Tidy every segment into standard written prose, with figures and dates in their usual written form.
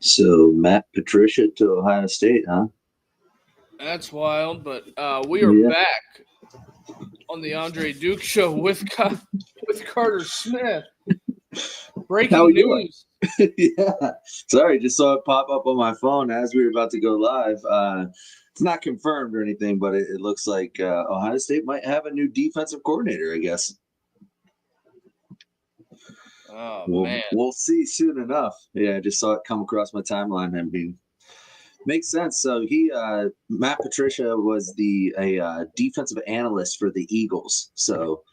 So Matt Patricia to Ohio State, huh? That's wild, but we are Yeah. back on the Andre Duke Show with Carter Smith. How Breaking we doing? news. Yeah. Sorry, just saw it pop up on my phone as we were about to go live. It's not confirmed or anything, but it looks like Ohio State might have a new defensive coordinator, I guess. Oh, man. We'll see soon enough. Yeah, I just saw it come across my timeline. I mean, makes sense. So Matt Patricia was a defensive analyst for the Eagles. So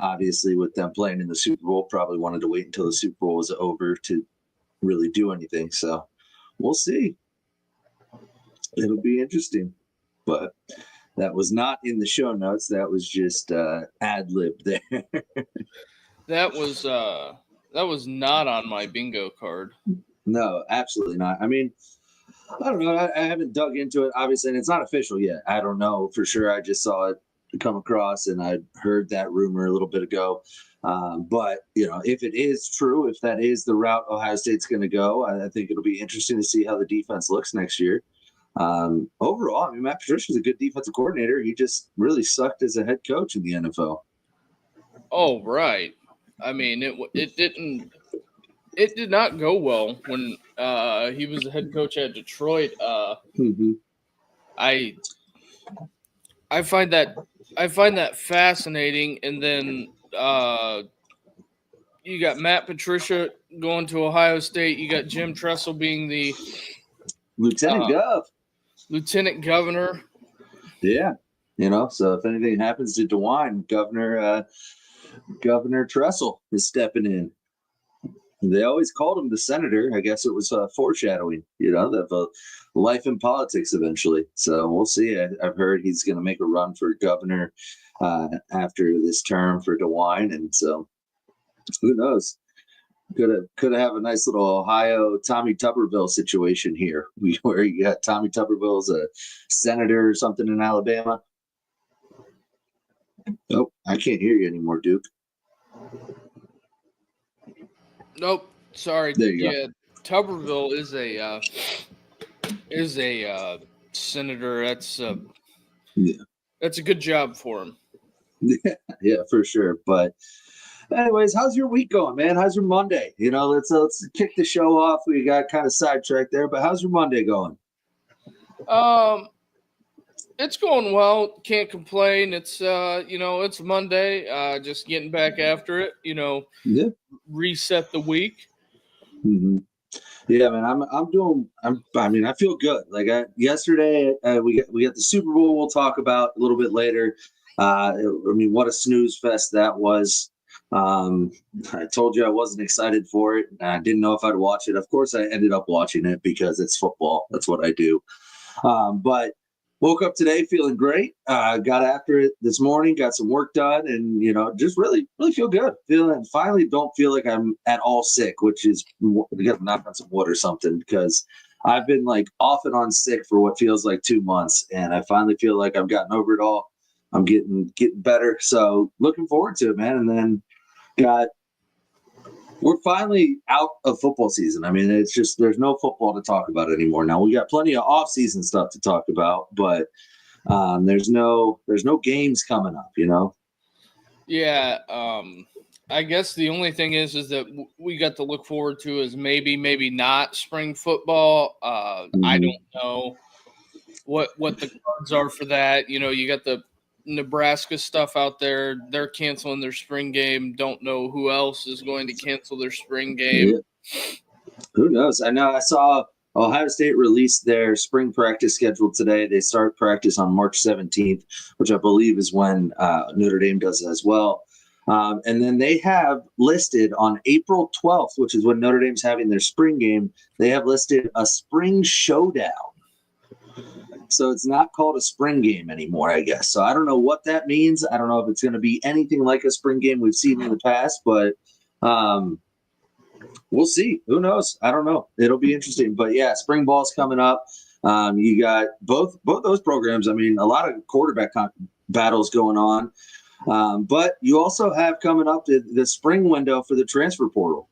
obviously, with them playing in the Super Bowl, probably wanted to wait until the Super Bowl was over to really do anything. So we'll see. It'll be interesting. But that was not in the show notes. That was just ad lib there. That was not on my bingo card. No, absolutely not. I mean, I don't know. I haven't dug into it, obviously, and it's not official yet. I don't know for sure. I just saw it come across, and I heard that rumor a little bit ago. But, if it is true, if that is the route Ohio State's going to go, I think it'll be interesting to see how the defense looks next year. Overall, I mean, Matt Patricia's a good defensive coordinator. He just really sucked as a head coach in the NFL. Oh, right. I mean, it did not go well when he was the head coach at Detroit. I find that fascinating, and then you got Matt Patricia going to Ohio State. You got Jim Tressel being the lieutenant governor. Yeah, so if anything happens to DeWine, Governor Tressel is stepping in. They always called him the senator. I guess it was foreshadowing, the life in politics eventually. So we'll see. I've heard he's going to make a run for governor after this term for DeWine, and so who knows? Could have a nice little Ohio Tommy Tuberville situation here, where you got Tommy Tuberville's a senator or something in Alabama. Oh, I can't hear you anymore, Duke. Nope, sorry. There you go. Tuberville is a senator. That's a good job for him. Yeah, for sure. But anyways, how's your week going, man? How's your Monday? Let's kick the show off. We got kind of sidetracked there, but how's your Monday going? It's going well. Can't complain. It's it's Monday. Just getting back after it. Yeah. Reset the week. Mm-hmm. Yeah, man. I feel good. Like yesterday, we got the Super Bowl. We'll talk about a little bit later. What a snooze fest that was. I told you I wasn't excited for it. I didn't know if I'd watch it. Of course, I ended up watching it because it's football. That's what I do. But woke up today feeling great. Got after it this morning, got some work done, and just really, really feel good. Finally don't feel like I'm at all sick, which is we got to knock on some wood or something, because I've been like off and on sick for what feels like 2 months, and I finally feel like I've gotten over it all. I'm getting better, so looking forward to it, man. And then we're finally out of football season. I mean, it's just there's no football to talk about anymore. Now we got plenty of off-season stuff to talk about, but there's no games coming up, Yeah, I guess the only thing is that we got to look forward to is maybe not spring football. I don't know what the cards are for that. You got the Nebraska stuff out there. They're canceling their spring game. Don't know who else is going to cancel their spring game. Yeah. Who knows? I know I saw Ohio State released their spring practice schedule today. They start practice on March 17th, which I believe is when Notre Dame does it as well. And then they have listed on April 12th, which is when Notre Dame's having their spring game, they have listed a spring showdown. So it's not called a spring game anymore, I guess. So I don't know what that means. I don't know if it's going to be anything like a spring game we've seen in the past, but we'll see. Who knows? I don't know. It'll be interesting. But yeah, spring ball's coming up. You got both those programs. I mean, a lot of quarterback battles going on. But you also have coming up the spring window for the transfer portal.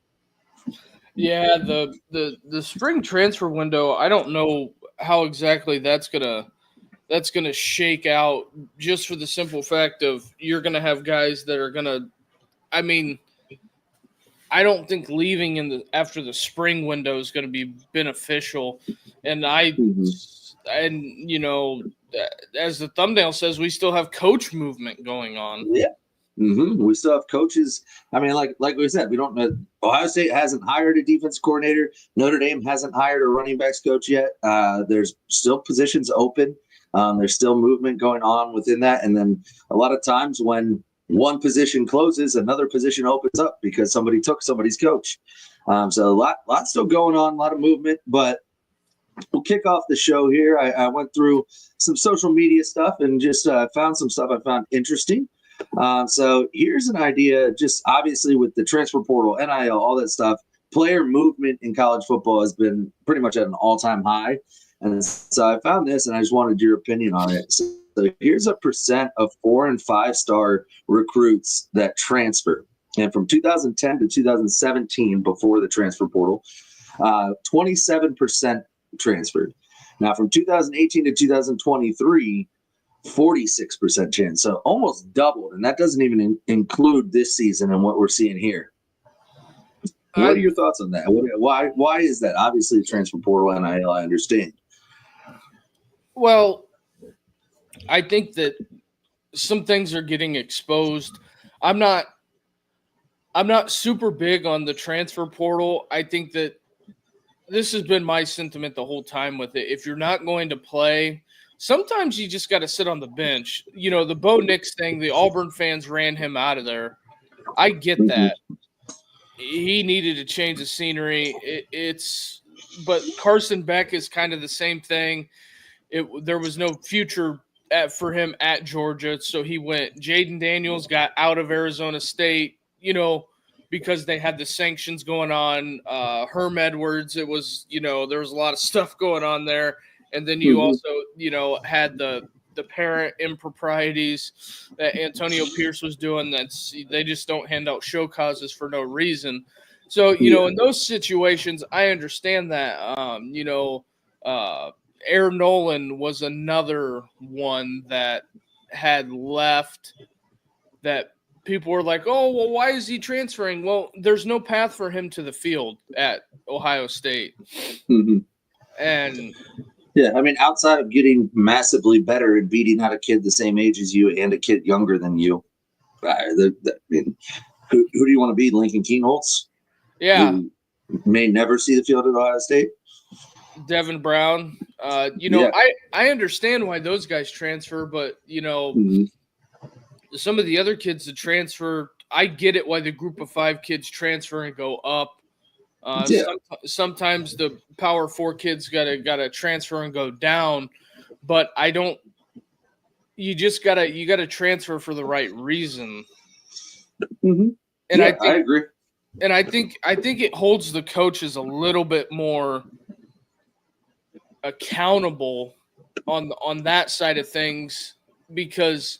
Yeah, the spring transfer window, I don't know how exactly that's gonna shake out, just for the simple fact of you're gonna have guys that are gonna, I mean, I don't think leaving after the spring window is going to be beneficial. And Mhm. as the thumbnail says, we still have coach movement going on. Yeah. We still have coaches. I mean, like we said, we don't know. Ohio State hasn't hired a defense coordinator. Notre Dame hasn't hired a running backs coach yet. There's still positions open. There's still movement going on within that. And then a lot of times when one position closes, another position opens up because somebody took somebody's coach. So a lot still going on, a lot of movement. But we'll kick off the show here. I went through some social media stuff and just found some stuff I found interesting. So here's an idea, just obviously with the transfer portal, NIL, all that stuff, player movement in college football has been pretty much at an all-time high. And so I found this and I just wanted your opinion on it. So here's a percent of 4- and 5-star recruits that transfer. And from 2010 to 2017, before the transfer portal, 27% transferred. Now from 2018 to 2023, 46% chance. So almost doubled. And that doesn't even include this season and what we're seeing here. What are your thoughts on that? Why is that? Obviously, the transfer portal, NIL, I understand. Well, I think that some things are getting exposed. I'm not super big on the transfer portal. I think that this has been my sentiment the whole time with it. If you're not going to play, sometimes you just got to sit on the bench. The Bo Nix thing, the Auburn fans ran him out of there. I get that. He needed to change the scenery. But Carson Beck is kind of the same thing. There was no future for him at Georgia, so he went. Jaden Daniels got out of Arizona State, because they had the sanctions going on. Herm Edwards, it was, there was a lot of stuff going on there. And then you also, had the parent improprieties that Antonio Pierce was doing. They just don't hand out show causes for no reason. So, in those situations, I understand that. Air Nolan was another one that had left that people were like, oh, well, why is he transferring? Well, there's no path for him to the field at Ohio State. And yeah, I mean, outside of getting massively better and beating out a kid the same age as you and a kid younger than you, who do you want to be? Lincoln Keenholz? Yeah. Who may never see the field at Ohio State? Devin Brown. I understand why those guys transfer, but, some of the other kids that transfer, I get it why the group of 5 kids transfer and go up. Sometimes the Power 4 kids gotta transfer and go down, but I don't. You just gotta transfer for the right reason. And I agree. And I think it holds the coaches a little bit more accountable on that side of things, because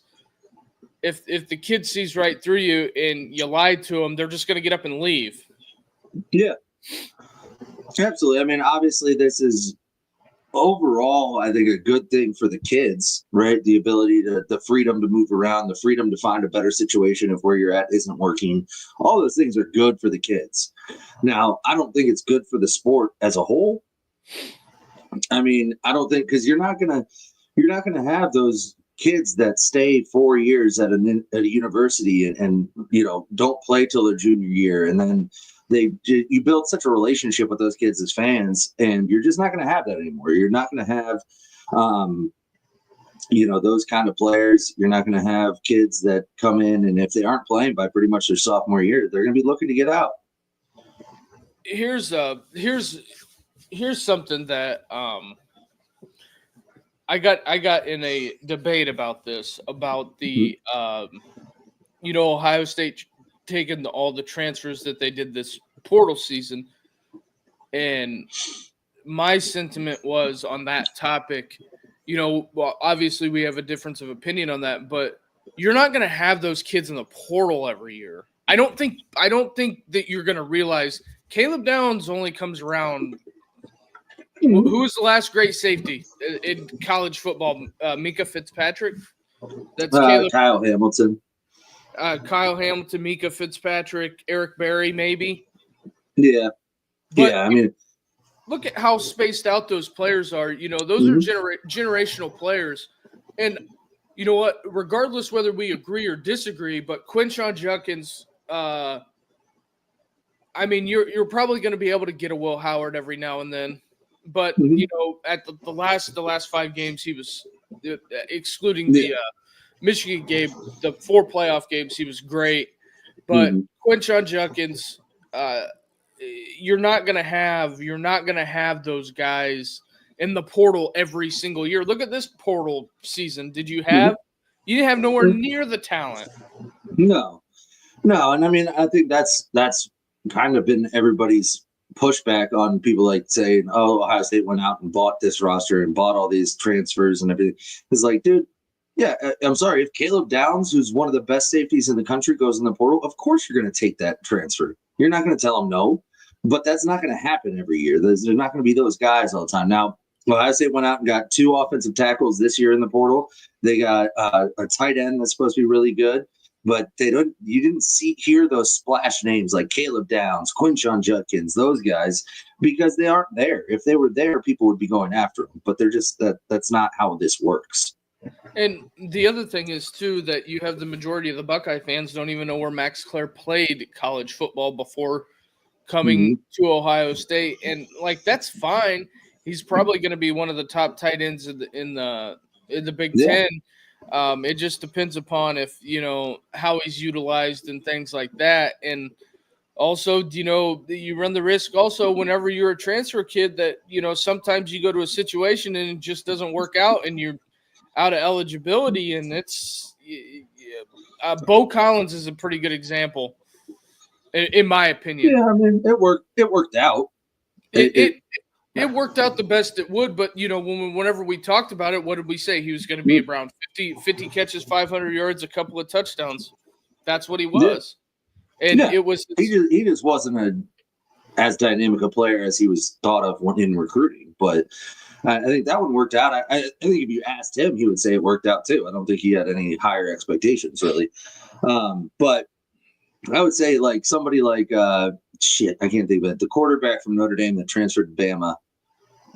if the kid sees right through you and you lied to them, they're just going to get up and leave. Yeah, absolutely. I mean, obviously, this is overall, I think, a good thing for the kids, right? The ability the freedom to move around, the freedom to find a better situation if where you're at isn't working. All those things are good for the kids. Now, I don't think it's good for the sport as a whole. I mean, I don't think, because you're not gonna have those kids that stay 4 years at a university and don't play till their junior year, and then you build such a relationship with those kids as fans, and you're just not going to have that anymore. You're not going to have those kind of players. You're not going to have kids that come in, and if they aren't playing by pretty much their sophomore year, they're going to be looking to get out. Here's something that I got in a debate about this, about the Ohio State taking all the transfers that they did this portal season, and my sentiment was on that topic. Well, obviously we have a difference of opinion on that, but you're not going to have those kids in the portal every year. I don't think that you're going to realize Caleb Downs only comes around. Who was the last great safety in college football? Mika Fitzpatrick. That's Caleb. Kyle Hamilton. Kyle Hamilton, Mika Fitzpatrick, Eric Berry, maybe. Yeah. But I mean, look at how spaced out those players are. Those are generational players. And you know what? Regardless whether we agree or disagree, but Quinshon Judkins, I mean, you're probably going to be able to get a Will Howard every now and then. But, at the last 5 games, he was, excluding the Michigan game, the 4 playoff games, he was great. But Quinshon Judkins, you're not gonna have those guys in the portal every single year. Look at this portal season. Did you have? You didn't have nowhere near the talent. No, and I mean, I think that's kind of been everybody's pushback on people like saying, "Oh, Ohio State went out and bought this roster and bought all these transfers and everything." It's like, dude. Yeah, I'm sorry. If Caleb Downs, who's one of the best safeties in the country, goes in the portal, of course you're going to take that transfer. You're not going to tell him no, but that's not going to happen every year. There's not going to be those guys all the time. Now, Ohio State went out and got 2 offensive tackles this year in the portal. They got a tight end that's supposed to be really good, but you didn't hear those splash names like Caleb Downs, Quinshon Judkins, those guys, because they aren't there. If they were there, people would be going after them, but they're just that's not how this works. And the other thing is, too, that you have the majority of the Buckeye fans don't even know where Max Clare played college football before coming to Ohio State. And, that's fine. He's probably going to be one of the top tight ends in the Big Ten. It just depends upon how he's utilized and things like that. And also, you run the risk also whenever you're a transfer kid that, sometimes you go to a situation and it just doesn't work out and you're out of eligibility, and it's Bo Collins is a pretty good example, in my opinion. Yeah, I mean, it worked out. It worked out the best it would, but whenever we talked about it, what did we say? He was going to be around 50 catches, 500 yards, a couple of touchdowns. That's what he was, and it was. He just wasn't as dynamic a player as he was thought of in recruiting, but. I think that one worked out. I think if you asked him, he would say it worked out too. I don't think he had any higher expectations really. But I would say like somebody like I can't think of it. The quarterback from Notre Dame that transferred to Bama.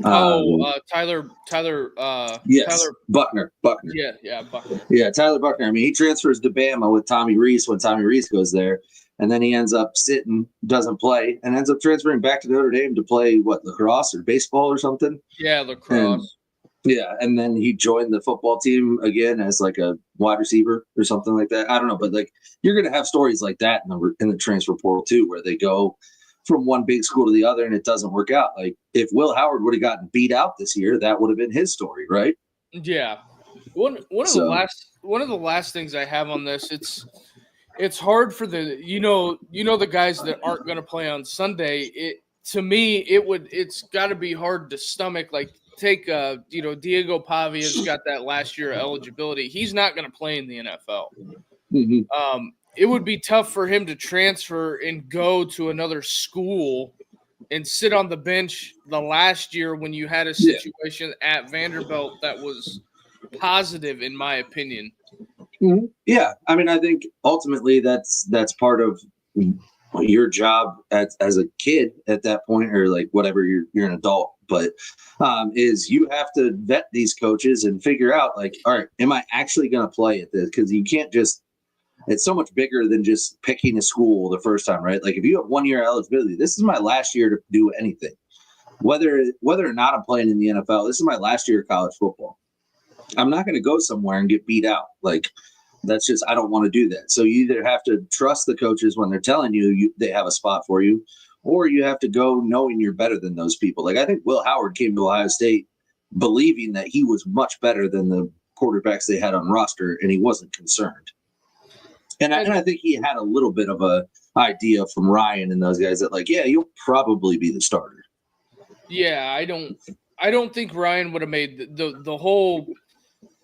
Tyler. Yes, Tyler Buckner. Yeah, Buckner. Yeah, Tyler Buckner. I mean, he transfers to Bama with Tommy Rees when Tommy Rees goes there. And then he ends up sitting, doesn't play, and ends up transferring back to Notre Dame to play, lacrosse or baseball or something? Yeah, lacrosse. And then he joined the football team again as like a wide receiver or something like that. I don't know, but you're going to have stories like that in the transfer portal too, where they go from one big school to the other and it doesn't work out. Like if Will Howard would have gotten beat out this year, that would have been his story, right? Yeah. One of the last things I have on this, it's hard for the the guys that aren't going to play on Sunday. It's got to be hard to stomach. Like take Diego Pavia's got that last year of eligibility. He's not going to play in the NFL. It would be tough for him to transfer and go to another school and sit on the bench the last year when you had a situation at Vanderbilt that was positive, in my opinion. Yeah, I mean, I think ultimately that's part of your job as a kid at that point, or like whatever you're an adult, but is you have to vet these coaches and figure out like, all right, am I actually going to play at this? Because you can't just. It's so much bigger than just picking a school the first time, right? Like if you have 1 year eligibility, this is my last year to do anything, whether or not I'm playing in the NFL. This is my last year of college football. I'm not going to go somewhere and get beat out. Like that's just, I don't want to do that. So you either have to trust the coaches when they're telling you they have a spot for you, or you have to go knowing you're better than those people. Like I think Will Howard came to Ohio State believing that he was much better than the quarterbacks they had on roster, and he wasn't concerned. And I think he had a little bit of a idea from Ryan and those guys that like, yeah, you'll probably be the starter. Yeah, I don't think Ryan would have made the whole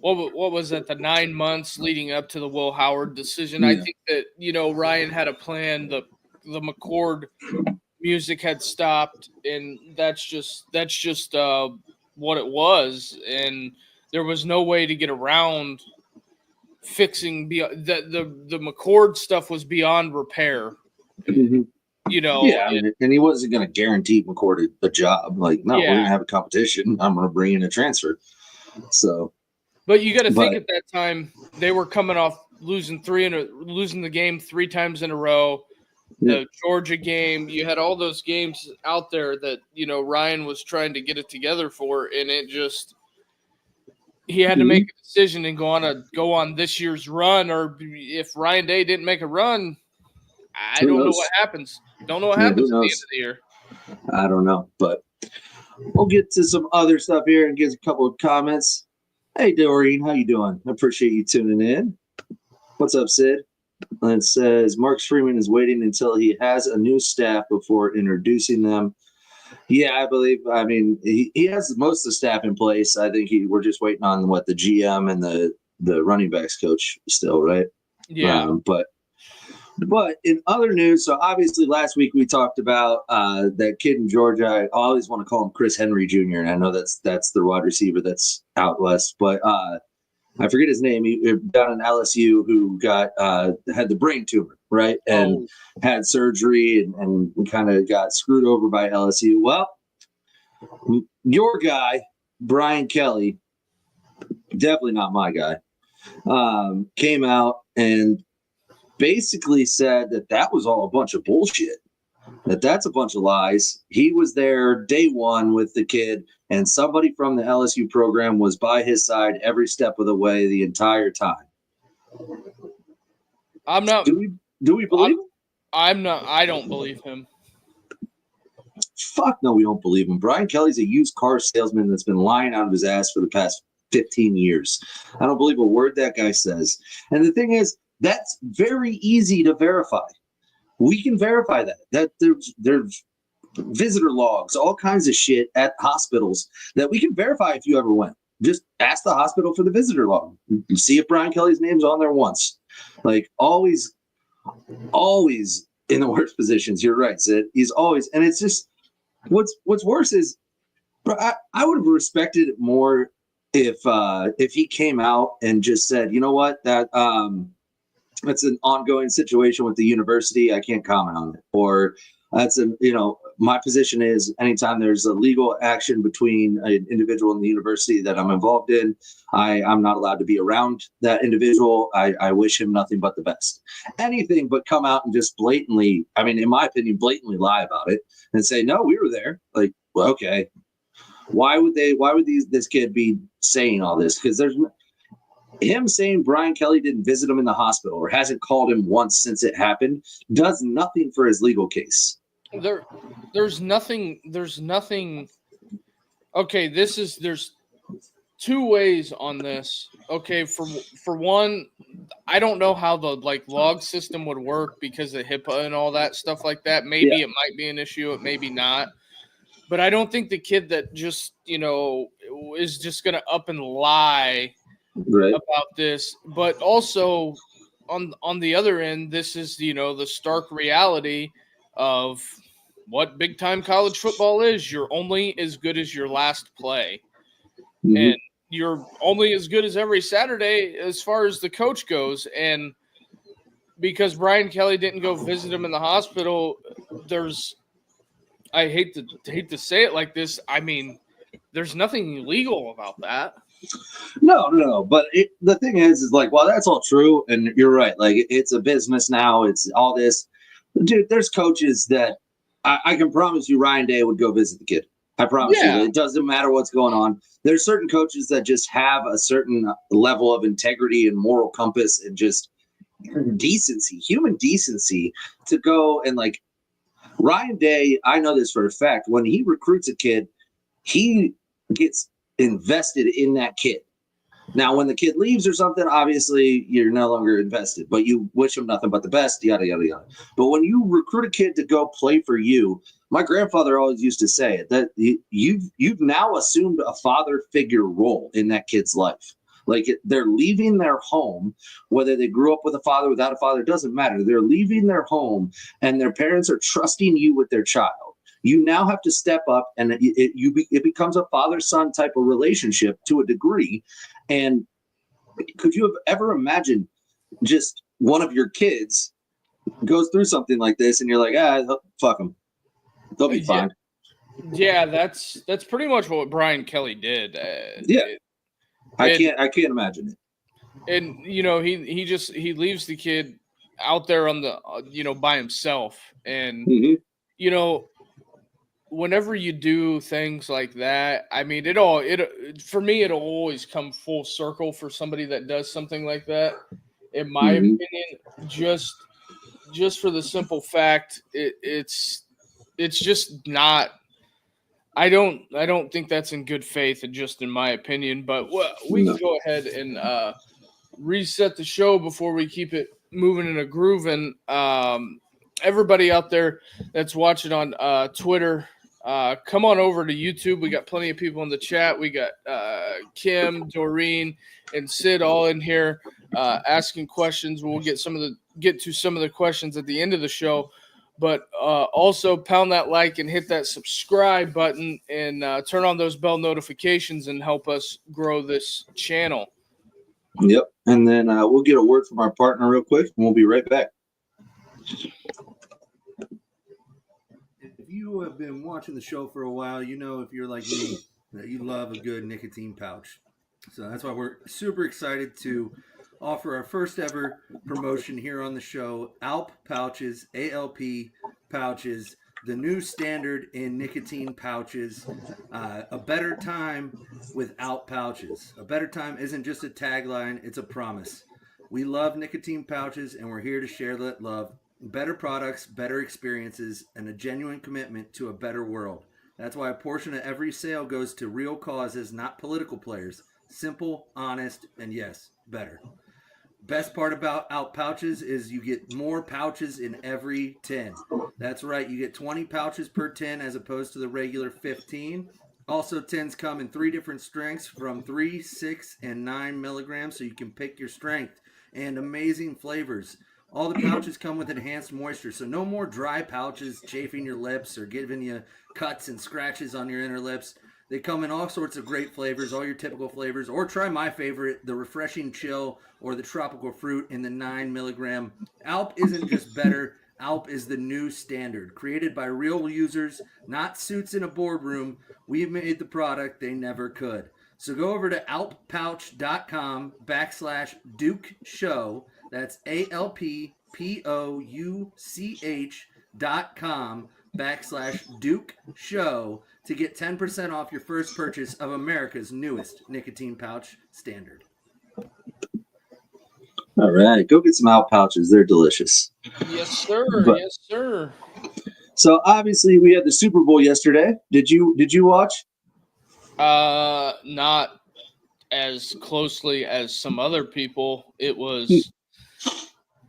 what was that, the 9 months leading up to the Will Howard decision. Yeah. I think that Ryan had a plan. The McCord music had stopped, and that's just what it was, and there was no way to get around fixing the McCord stuff was beyond repair. Mhm. Yeah, I mean, and he wasn't going to guarantee McCord a job. Like, no, we're going to have a competition. I'm going to bring in a transfer. So, but you got to think at that time they were coming off losing the game 3 times in a row. The Georgia game, you had all those games out there that Ryan was trying to get it together for, and it just he had to make a decision and go on this year's run, or if Ryan Day didn't make a run, I don't know what happens. Don't know what happens at the end of the year. I don't know, but we'll get to some other stuff here and get a couple of comments. Hey, Doreen, how you doing? I appreciate you tuning in. What's up, Sid? And it says Marcus Freeman is waiting until he has a new staff before introducing them. Yeah, I believe. I mean, he has most of the staff in place. I think we're just waiting on the GM and the running backs coach still, right? Yeah. But in other news, so obviously last week we talked about that kid in Georgia. I always want to call him Chris Henry Jr., and I know that's the wide receiver that's out west, but I forget his name. He down in LSU who had the brain tumor, right? And had surgery and kind of got screwed over by LSU. Well, your guy, Brian Kelly, definitely not my guy, came out and basically said that was all a bunch of bullshit. That's a bunch of lies. He was there day one with the kid, and somebody from the LSU program was by his side every step of the way the entire time. I'm not. Do we believe him? I'm not. I don't believe him. Fuck no, we don't believe him. Brian Kelly's a used car salesman that's been lying out of his ass for the past 15 years. I don't believe a word that guy says. And the thing is, that's very easy to verify. We can verify that there's visitor logs, all kinds of shit at hospitals that we can verify if you ever went. Just ask the hospital for the visitor log. See if Brian Kelly's name's on there once. Like always in the worst positions. You're right, Sid. He's always, and it's just what's worse is, I would have respected it more if he came out and just said, you know what, that's an ongoing situation with the university. I can't comment on it. Or my position is anytime there's a legal action between an individual and the university that I'm involved in, I'm not allowed to be around that individual. I wish him nothing but the best. Anything but come out and just blatantly, I mean, in my opinion, blatantly lie about it and say, no, we were there. Like, well, okay. Why would this kid be saying all this? Because there's him saying Brian Kelly didn't visit him in the hospital or hasn't called him once since it happened does nothing for his legal case. There's nothing. Okay, there's 2 ways on this. Okay, for one, I don't know how the log system would work because of HIPAA and all that stuff like that. Maybe it might be an issue, it maybe not. But I don't think the kid that just is just gonna up and lie about this. But also on the other end, this is the stark reality of what big time college football is. You're only as good as your last play. Mm-hmm. And you're only as good as every Saturday as far as the coach goes. And because Brian Kelly didn't go visit him in the hospital, I hate to say it like this. I mean, there's nothing illegal about that. No. But the thing is like, well, that's all true. And you're right. Like, it's a business now. It's all this. Dude, there's coaches that I can promise you Ryan Day would go visit the kid. I promise you. It doesn't matter what's going on. There's certain coaches that just have a certain level of integrity and moral compass and just human decency to go and like Ryan Day. I know this for a fact. When he recruits a kid, he gets invested in that kid. Now, when the kid leaves or something, obviously you're no longer invested, but you wish him nothing but the best, yada, yada, yada. But when you recruit a kid to go play for you, my grandfather always used to say it, that you've now assumed a father figure role in that kid's life. Like they're leaving their home, whether they grew up with a father, without a father, it doesn't matter. They're leaving their home and their parents are trusting you with their child. You now have to step up, and it becomes a father-son type of relationship to a degree. And could you have ever imagined just one of your kids goes through something like this and you're like, fuck them. They'll be fine. Yeah, that's pretty much what Brian Kelly did. I can't imagine it. And he leaves the kid out there on the by himself, and whenever you do things like that, I mean, for me, it'll always come full circle for somebody that does something like that. In my opinion, just for the simple fact, it's just not. I don't think that's in good faith, and just in my opinion. But we can go ahead and reset the show before we keep it moving in a groove. And everybody out there that's watching on Twitter, come on over to YouTube. We got plenty of people in the chat. We got Kim, Doreen, and Sid all in here asking questions. We'll get to some of the questions at the end of the show. But also pound that like and hit that subscribe button and turn on those bell notifications and help us grow this channel. Yep. And then we'll get a word from our partner real quick, and we'll be right back. If you have been watching the show for a while, if you're like me, that you love a good nicotine pouch. So that's why we're super excited to offer our first ever promotion here on the show. ALP pouches, ALP pouches, the new standard in nicotine pouches. A better time with ALP pouches. A better time isn't just a tagline, it's a promise. We love nicotine pouches, and we're here to share that love. Better products, better experiences, and a genuine commitment to a better world. That's why a portion of every sale goes to real causes, not political players. Simple, honest, and yes, better. Best part about ALP pouches is you get more pouches in every tin. That's right, you get 20 pouches per tin as opposed to the regular 15. Also, tins come in 3 different strengths from 3, 6, and 9 milligrams, so you can pick your strength. And amazing flavors. All the pouches come with enhanced moisture, so no more dry pouches chafing your lips or giving you cuts and scratches on your inner lips. They come in all sorts of great flavors, all your typical flavors, or try my favorite, the refreshing chill or the tropical fruit in the 9 milligram. ALP isn't just better, ALP is the new standard. Created by real users, not suits in a boardroom, we've made the product they never could. So go over to alppouch.com/Duke Show. That's alppouch.com/Duke Show to get 10% off your first purchase of America's newest nicotine pouch standard. All right, go get some ALP pouches. They're delicious. Yes, sir. Yes, sir. So obviously we had the Super Bowl yesterday. Did you watch? Not as closely as some other people. It was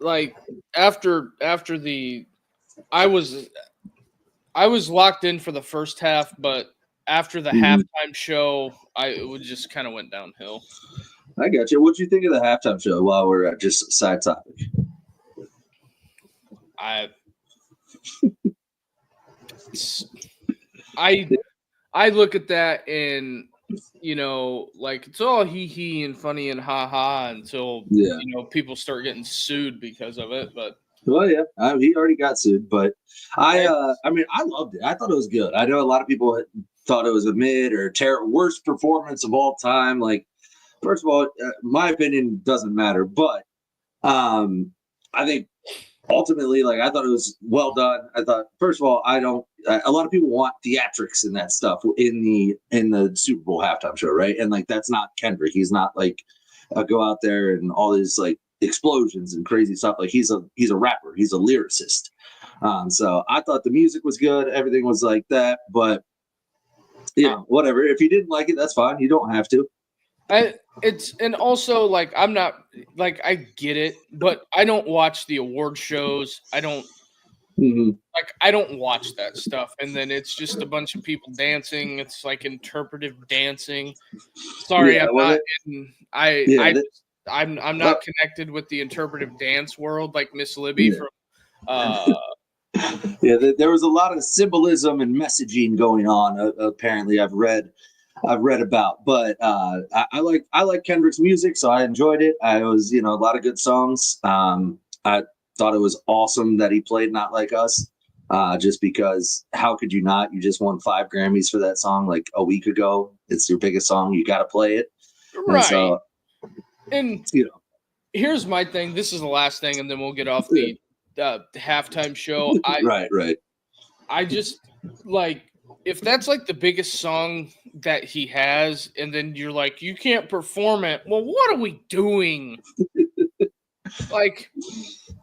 like after the I was locked in for the first half, but after the halftime show, it just kind of went downhill. I got you. What'd you think of the halftime show while we're at just side topic? I look at that and, like it's all hee and funny and ha until, people start getting sued because of it. But well, yeah, he already got sued, but I loved it. I thought it was good. I know a lot of people thought it was a mid or worst performance of all time. Like, first of all, my opinion doesn't matter, but I think ultimately, like, I thought it was well done. I thought, first of all, a lot of people want theatrics and that stuff in the Super Bowl halftime show, right? And like, that's not Kendrick. He's not like go out there and all these like explosions and crazy stuff. Like he's a rapper. He's a lyricist. So I thought the music was good. Everything was like that, but whatever. If you didn't like it, that's fine. You don't have to. And also like I'm not like I get it, but I don't watch the award shows. I don't Mm-hmm. Like, I don't watch that stuff, and then it's just a bunch of people dancing. It's like interpretive dancing. Sorry, Yeah, I'm well, not. yeah, I'm not connected with the interpretive dance world like Miss Libby yeah. from. Yeah, there was a lot of symbolism and messaging going on. Apparently, I've read about, but I like Kendrick's music, so I enjoyed it. I was, a lot of good songs. I thought it was awesome that he played "Not Like Us," just because how could you not? You just won 5 Grammys for that song like a week ago. It's your biggest song. You got to play it, Right. And so, and here's my thing. This is the last thing, and then we'll get off the halftime show. Right. I just like, if that's like the biggest song that he has, and then you're like, you can't perform it. Well, what are we doing? Like,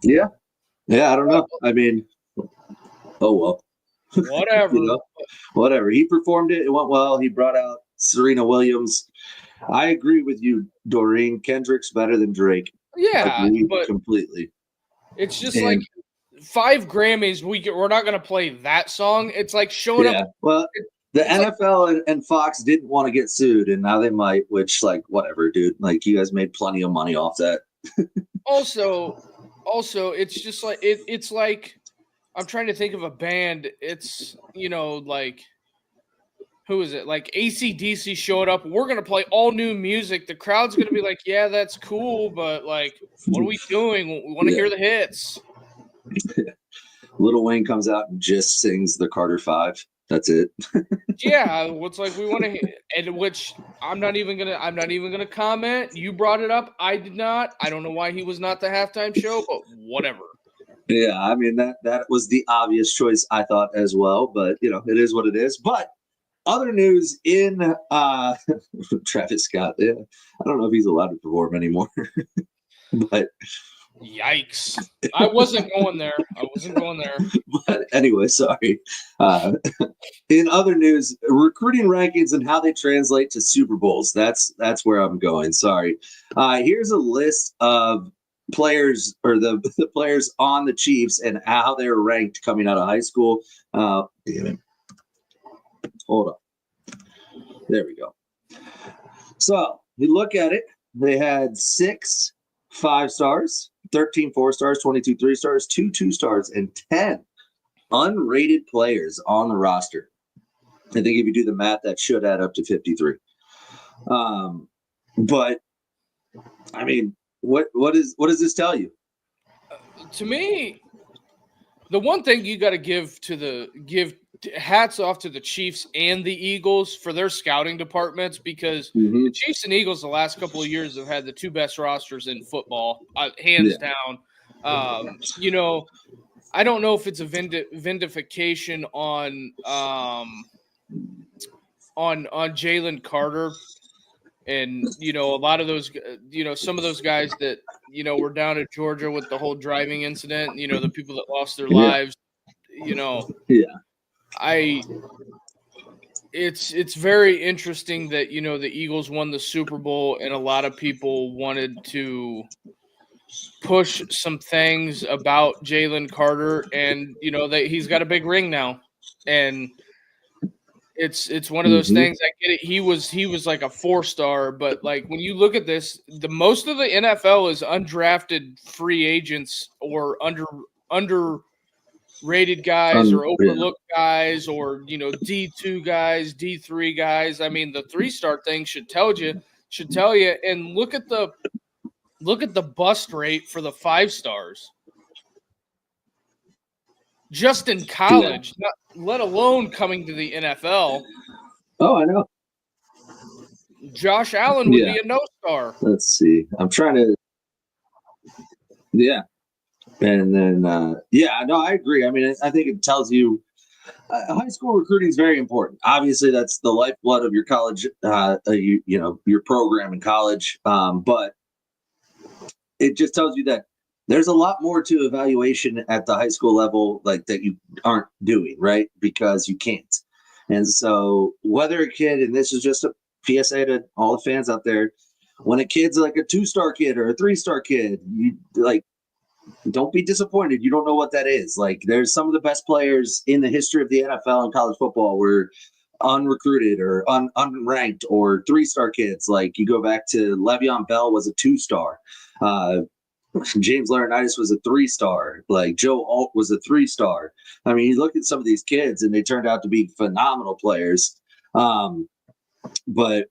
yeah, I don't know. I mean, oh well, whatever. Whatever. He performed it. It went well. He brought out Serena Williams. I agree with you, Doreen. Kendrick's better than Drake. Yeah, but completely. It's just like 5 Grammys. We're not going to play that song. It's like showing up. Well, the NFL and Fox didn't want to get sued, and now they might. Which, like, whatever, dude. Like, you guys made plenty of money off that. Also, it's just like it's like, I'm trying to think of a band. It's like, who is it? Like AC/DC showed up. We're gonna play all new music. The crowd's gonna be like, yeah, that's cool, but like, what are we doing? We want to hear the hits. Lil Wayne comes out and just sings the Carter 5. That's it. Yeah, what's like, we want to hear, and which I'm not even gonna comment. You brought it up. I did not. I don't know why he was not the halftime show, but whatever. Yeah, I mean that was the obvious choice, I thought, as well. But it is what it is. But other news in Travis Scott. Yeah, I don't know if he's allowed to perform anymore. But yikes. I wasn't going there. But anyway, sorry. In other news, recruiting rankings and how they translate to Super Bowls. That's where I'm going. Sorry. Here's a list of players, or the players on the Chiefs, and how they were ranked coming out of high school. Damn it. Hold on. There we go. So you look at it. They had 6 5-stars, 13 4-stars, 22 3-stars, 2 2-stars, and 10 unrated players on the roster. I think if you do the math, that should add up to 53. But I mean, what does this tell you? To me, the one thing you got to give hats off to the Chiefs and the Eagles for their scouting departments, because the Chiefs and Eagles the last couple of years have had the 2 best rosters in football, hands down. I don't know if it's a vindication on Jalen Carter, and a lot of those, some of those guys that were down at Georgia with the whole driving incident. The people that lost their lives. It's very interesting that the Eagles won the Super Bowl, and a lot of people wanted to push some things about Jalen Carter, and that he's got a big ring now, and it's one of those things. I get it. He was like a 4-star, but like, when you look at this, the most of the NFL is undrafted free agents, or underrated guys, or overlooked guys, or D2 guys, D3 guys. I mean, the 3-star thing should tell you. And look at the bust rate for the 5-stars. Just in college, not let alone coming to the NFL. Oh, I know. Josh Allen would be a no-star. Let's see. I'm trying to. Yeah. And then, I agree. I mean, I think it tells you high school recruiting is very important. Obviously, that's the lifeblood of your college, your program in college. But it just tells you that there's a lot more to evaluation at the high school level, like, that you aren't doing, right? Because you can't. And so whether a kid, and this is just a PSA to all the fans out there, when a kid's like a 2-star kid or a 3-star kid, you like, don't be disappointed. You don't know what that is. Like, there's some of the best players in the history of the NFL and college football were unrecruited or unranked or 3-star kids. Like, you go back to Le'Veon Bell was a 2-star. James Laurinaitis was a 3-star. Like, Joe Alt was a 3-star. I mean, you look at some of these kids and they turned out to be phenomenal players. But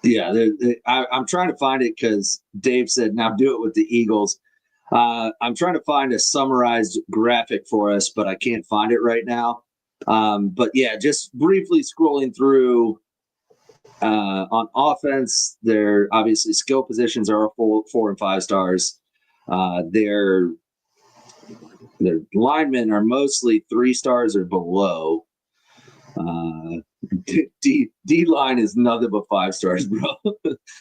yeah, I'm trying to find it because Dave said, now do it with the Eagles. I'm trying to find a summarized graphic for us, but I can't find it right now. But yeah, just briefly scrolling through on offense, their obviously skill positions are 4 and 5 stars. Their linemen are mostly 3 stars or below. D line is nothing but 5 stars, bro.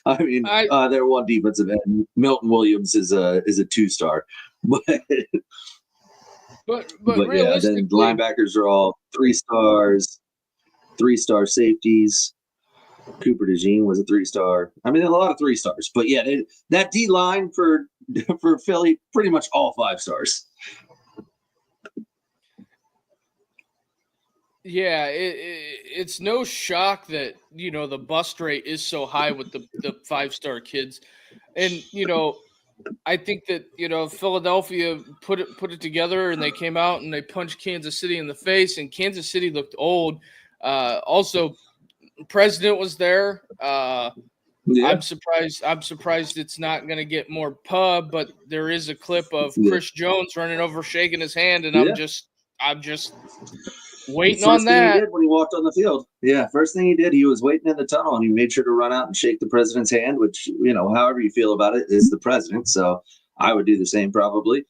I mean, their one defensive end, Milton Williams, is a 2-star, but yeah, then linebackers are all 3 stars, 3-star safeties. Cooper DeJean was a 3-star. I mean, a lot of 3 stars, but yeah, that D line for Philly, pretty much all 5 stars. Yeah, it's no shock that, the bust rate is so high with the 5-star kids. And, I think that, Philadelphia put it together and they came out and they punched Kansas City in the face, and Kansas City looked old. Also, President was there. Yeah. I'm surprised it's not going to get more pub, but there is a clip of Chris Jones running over, shaking his hand, and I'm just waiting on that. First thing he did when he walked on the field. Yeah, first thing he did, he was waiting in the tunnel, and he made sure to run out and shake the president's hand, which, however you feel about it, is the president. So I would do the same probably.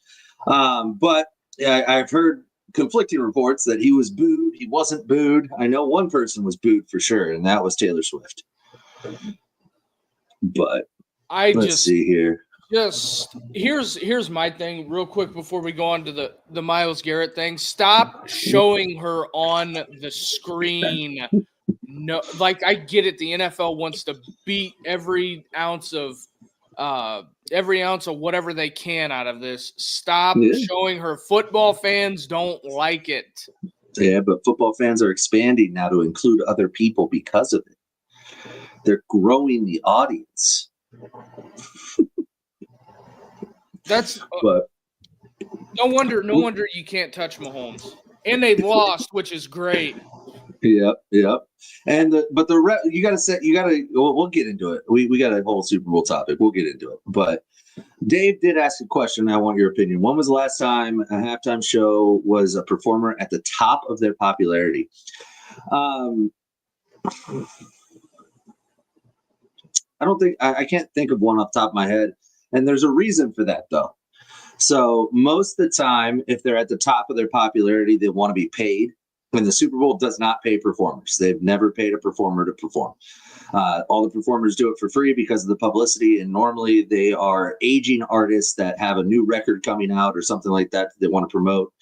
But yeah, I've heard conflicting reports that he was booed. He wasn't booed. I know one person was booed for sure, and that was Taylor Swift. But let's see here. Here's my thing real quick before we go on to the Myles Garrett thing. Stop showing her on the screen. No, like, I get it. The NFL wants to beat every ounce of whatever they can out of this. Stop showing her. Football fans don't like it. Yeah, but football fans are expanding now to include other people because of it. They're growing the audience. That's no wonder you can't touch Mahomes. And they lost, which is great. Yep. And we'll get into it. We got a whole Super Bowl topic. We'll get into it. But Dave did ask a question. I want your opinion. When was the last time a halftime show was a performer at the top of their popularity? I can't think of one off the top of my head. And there's a reason for that, though. So most of the time, if they're at the top of their popularity, they want to be paid. And the Super Bowl does not pay performers. They've never paid a performer to perform. All the performers do it for free because of the publicity. And normally they are aging artists that have a new record coming out or something like that they want to promote.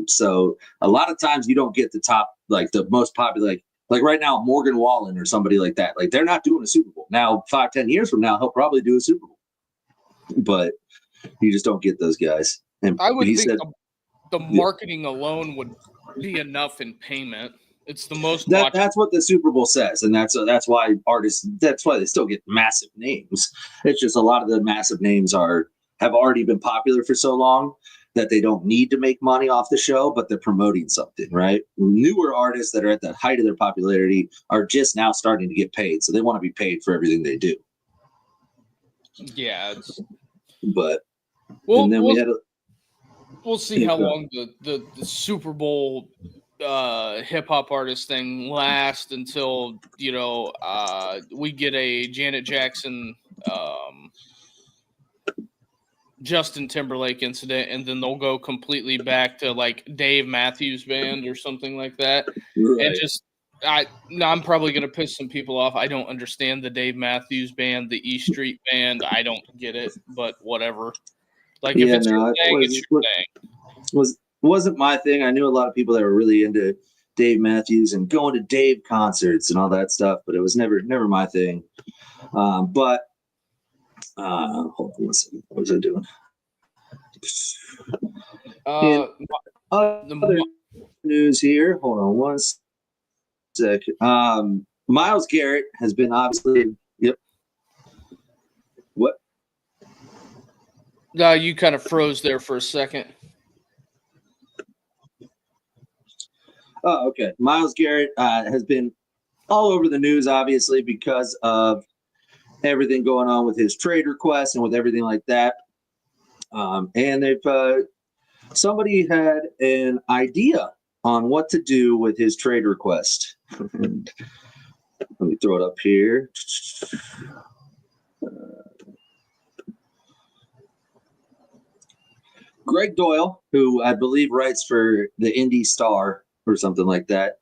So a lot of times you don't get the top, like the most popular, like right now, Morgan Wallen or somebody like that. Like, they're not doing a Super Bowl. Now, 5-10 years from now, he'll probably do a Super Bowl. But you just don't get those guys. And I would think the marketing alone would be enough in payment. It's the most that's what the Super Bowl says, and that's why artists. That's why they still get massive names. It's just a lot of the massive names have already been popular for so long that they don't need to make money off the show, but they're promoting something, right? Newer artists that are at the height of their popularity are just now starting to get paid, so they want to be paid for everything they do. Yeah, but we'll see how long the Super Bowl hip hop artist thing lasts until we get a Janet Jackson Justin Timberlake incident, and then they'll go completely back to like Dave Matthews Band or something like that. Right. And I'm probably going to piss some people off. I don't understand the Dave Matthews Band, the E Street Band. I don't get it, but whatever. Like, if it's your thing, it's your thing. Wasn't my thing. I knew a lot of people that were really into Dave Matthews and going to Dave concerts and all that stuff, but it was never my thing. Hold on one second. What was I doing? In The other news here, hold on one second. Myles Garrett has been obviously. Yep. What? you kind of froze there for a second. Oh, okay. Myles Garrett has been all over the news, obviously, because of everything going on with his trade request and with everything like that. And they've somebody had an idea on what to do with his trade request. Let me throw it up here. Greg Doyle, who I believe writes for the Indy Star or something like that,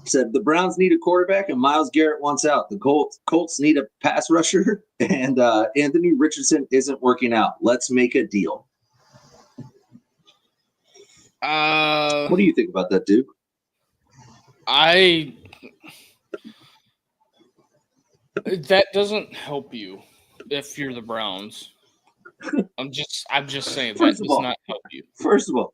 said the Browns need a quarterback and Myles Garrett wants out. The Colts need a pass rusher and Anthony Richardson isn't working out. Let's make a deal. What do you think about that, Duke? That doesn't help you if you're the Browns. I'm just saying that does not help you. First of all,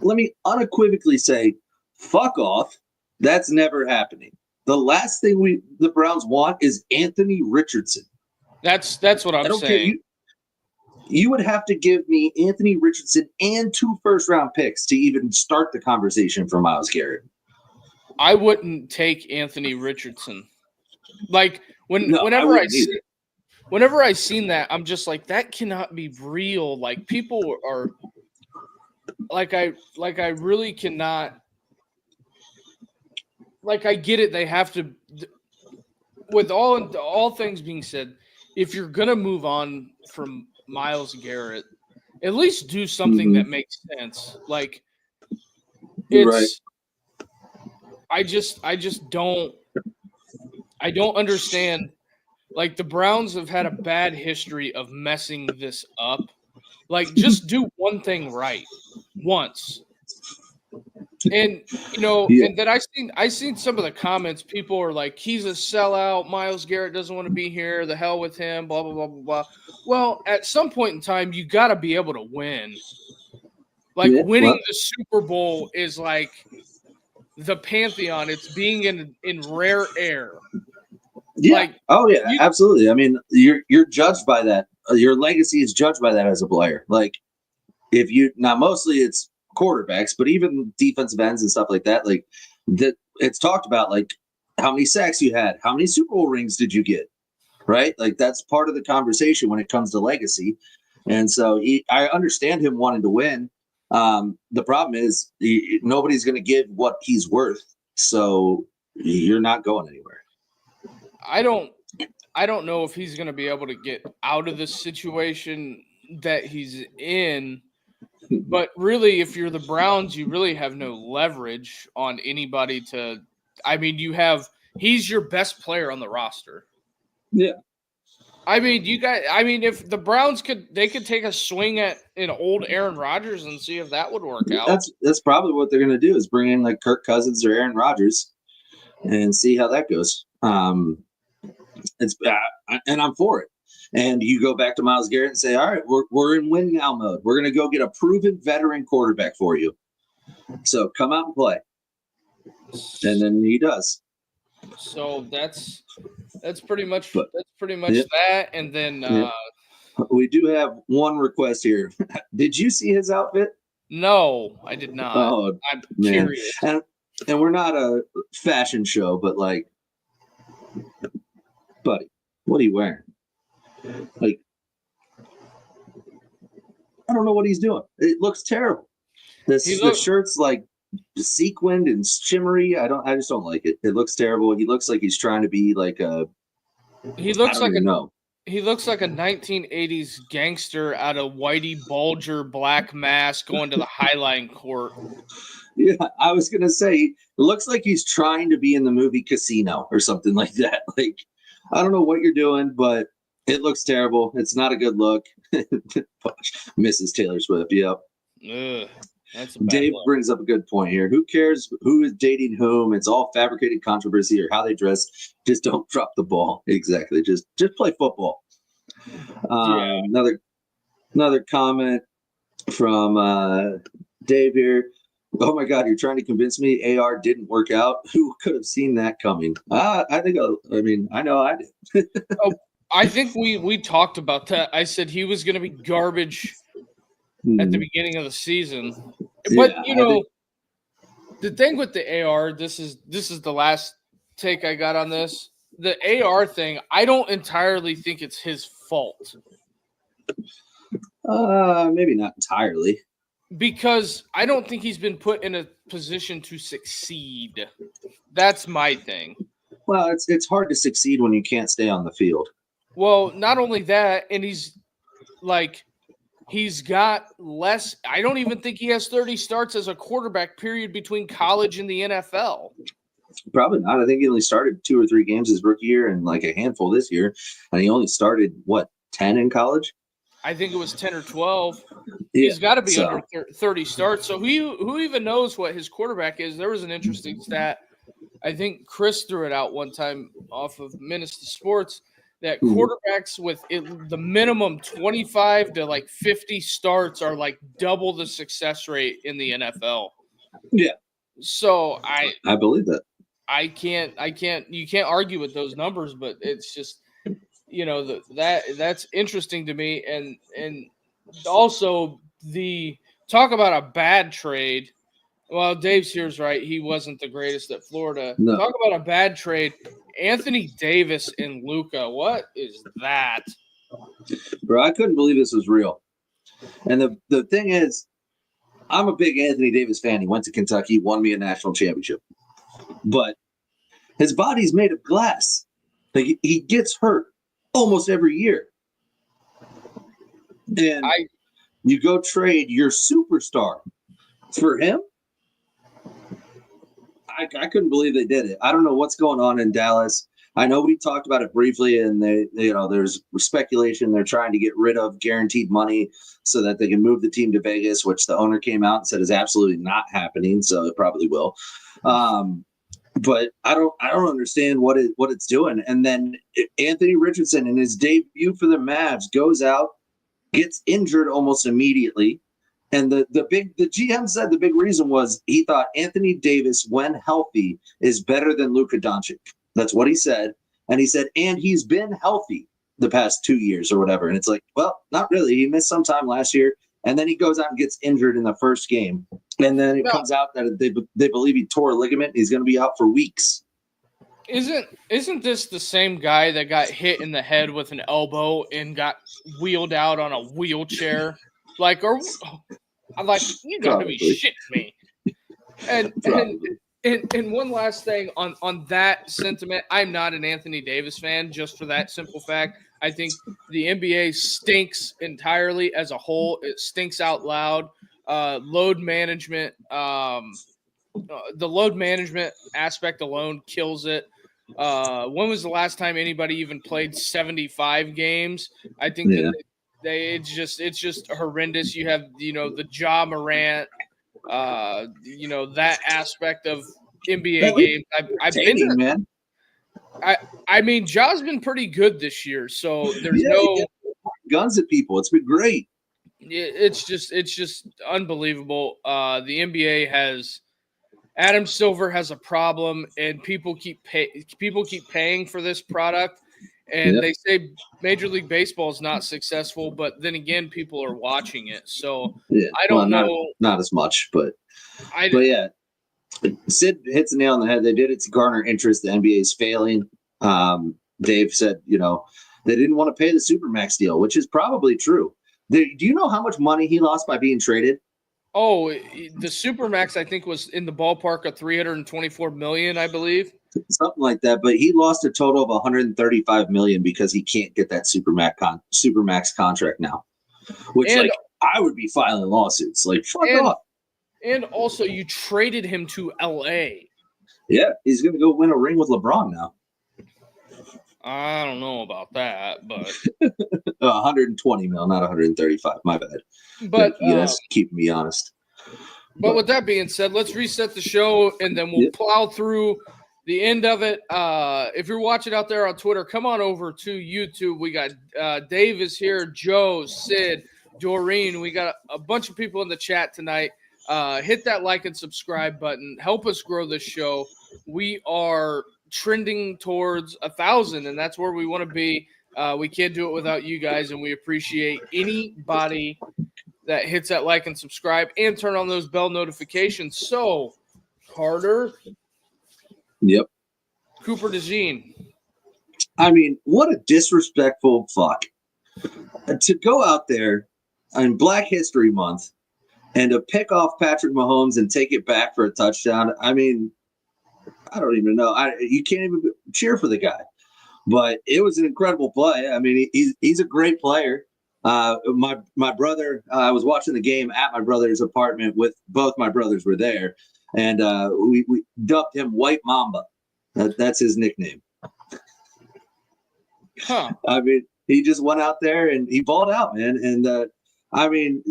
let me unequivocally say, fuck off. That's never happening. The last thing the Browns want is Anthony Richardson. That's what I'm saying. You would have to give me Anthony Richardson and 2 first-round picks to even start the conversation for Myles Garrett. I wouldn't take Anthony Richardson. Like whenever I seen that, I'm just like, that cannot be real. Like people are like I really cannot. Like I get it. They have to. With all things being said, if you're gonna move on from Myles Garrett, at least do something that makes sense. Like it's. Right. I just don't understand. Like the Browns have had a bad history of messing this up. Like just do one thing right once. And and then I seen some of the comments. People are like, he's a sellout. Myles Garrett doesn't want to be here. The hell with him. Blah blah blah blah blah. Well, at some point in time, you got to be able to win. Like winning the Super Bowl is like the pantheon. It's being in rare air. Yeah. Like, absolutely. I mean, you're judged by that. Your legacy is judged by that as a player. Like if you now mostly it's quarterbacks, but even defensive ends and stuff like that, like that it's talked about, like how many sacks you had, how many Super Bowl rings did you get, right? Like that's part of the conversation when it comes to legacy. And so I understand him wanting to win. The problem is nobody's going to give what he's worth, so you're not going anywhere. I don't know if he's going to be able to get out of the situation that he's in. But really, if you're the Browns, you really have no leverage on anybody to. I mean, he's your best player on the roster. Yeah. I mean, if the Browns could take a swing at an old Aaron Rodgers and see if that would work out. That's probably what they're going to do is bring in like Kirk Cousins or Aaron Rodgers and see how that goes. And I'm for it. And you go back to Myles Garrett and say, all right, we're in win now mode. We're going to go get a proven veteran quarterback for you. So come out and play. And then he does. So that's pretty much that. And then we do have one request here. Did you see his outfit? No, I did not. Oh, I'm curious. And we're not a fashion show, but like, buddy, what are you wearing? Like, I don't know what he's doing. It looks terrible. The shirt's like sequined and shimmery. I just don't like it. It looks terrible. He looks like he's trying to be like a. He looks like a 1980s gangster out of Whitey Bulger black mask going to the Highline Court. Yeah, I was gonna say it looks like he's trying to be in the movie Casino or something like that. Like, I don't know what you're doing, but it looks terrible. It's not a good look. Mrs. Taylor Swift, yep. That's a bad Dave look. Brings up a good point here. Who cares who is dating whom? It's all fabricated controversy or how they dress. Just don't drop the ball. Exactly. Just play football. Another comment. from Dave here. Oh my God, you're trying to convince me AR didn't work out? Who could have seen that coming? I think. I know I did. I think we talked about that. I said he was going to be garbage at the beginning of the season, but the thing with the AR, this is the last take I got on this. The AR thing, I don't entirely think it's his fault. Maybe not entirely. Because I don't think he's been put in a position to succeed. That's my thing. Well, it's hard to succeed when you can't stay on the field. Well, not only that, and he's got less. I don't even think he has 30 starts as a quarterback, period, between college and the NFL. Probably not. I think he only started 2 or 3 games his rookie year and like a handful this year. And he only started, 10 in college? I think it was 10 or 12. Yeah, he's got to be under 30 starts. So who even knows what his quarterback is? There was an interesting stat. I think Chris threw it out one time off of Minister Sports that quarterbacks with the minimum 25 to 50 starts are double the success rate in the NFL. Yeah. So I believe that. You can't argue with those numbers, but it's just that's interesting to me, and also the talk about a bad trade. Well, Dave's here's right. He wasn't the greatest at Florida. No. Talk about a bad trade. Anthony Davis and Luka. What is that? Bro, I couldn't believe this was real. And the thing is, I'm a big Anthony Davis fan. He went to Kentucky, won me a national championship. But his body's made of glass. He gets hurt almost every year. And you go trade your superstar for him? I couldn't believe they did it. I don't know what's going on in Dallas. I know we talked about it briefly, and there's speculation they're trying to get rid of guaranteed money so that they can move the team to Vegas, which the owner came out and said is absolutely not happening. So it probably will. But I don't understand what it's doing. And then Anthony Richardson in his debut for the Mavs goes out, gets injured almost immediately. And the GM said the big reason was he thought Anthony Davis, when healthy, is better than Luka Doncic. That's what he said. And he said, and he's been healthy the past 2 years or whatever. And it's like, well, not really. He missed some time last year. And then he goes out and gets injured in the first game. And then it comes out that they believe he tore a ligament. He's going to be out for weeks. Isn't this the same guy that got hit in the head with an elbow and got wheeled out on a wheelchair? You got to be shitting me. And one last thing on that sentiment, I'm not an Anthony Davis fan just for that simple fact. I think the NBA stinks entirely as a whole. It stinks out loud. Load management, the load management aspect alone kills it. When was the last time anybody even played 75 games? I think that it's just horrendous. You have the Ja Morant, that aspect of NBA games. I've been there, man. I mean, Ja's been pretty good this year, so there's guns at people. It's been great. It's just unbelievable. The NBA has Adam Silver has a problem, and people keep paying for this product, and they say Major League Baseball is not successful, but then again, people are watching it. So I don't know. Not as much, but yeah. Sid hits the nail on the head. They did it to garner interest. The NBA is failing. Dave said, they didn't want to pay the Supermax deal, which is probably true. Do you know how much money he lost by being traded? Oh, the Supermax, I think, was in the ballpark of $324 million, I believe. Something like that. But he lost a total of $135 million because he can't get that Supermax contract now. Which, I would be filing lawsuits. Fuck off. And also, you traded him to L.A. Yeah, he's going to go win a ring with LeBron now. I don't know about that, but 120 mil, not 135. My bad. But that's keeping me honest. But with that being said, let's reset the show and then we'll plow through the end of it. If you're watching out there on Twitter, come on over to YouTube. We got Dave is here, Joe, Sid, Doreen. We got a bunch of people in the chat tonight. Hit that like and subscribe button. Help us grow this show. We are trending towards 1,000, and that's where we want to be. We can't do it without you guys, and we appreciate anybody that hits that like and subscribe and turn on those bell notifications. So, Carter. Yep. Cooper DeJean. I mean, what a disrespectful fuck. To go out there on Black History Month and to pick off Patrick Mahomes and take it back for a touchdown. I mean, I don't even know. You can't even cheer for the guy. But it was an incredible play. I mean, he's a great player. My brother, I was watching the game at my brother's apartment with both my brothers were there, and we dubbed him White Mamba. That's his nickname. Huh. I mean, he just went out there and he balled out, man. And I mean,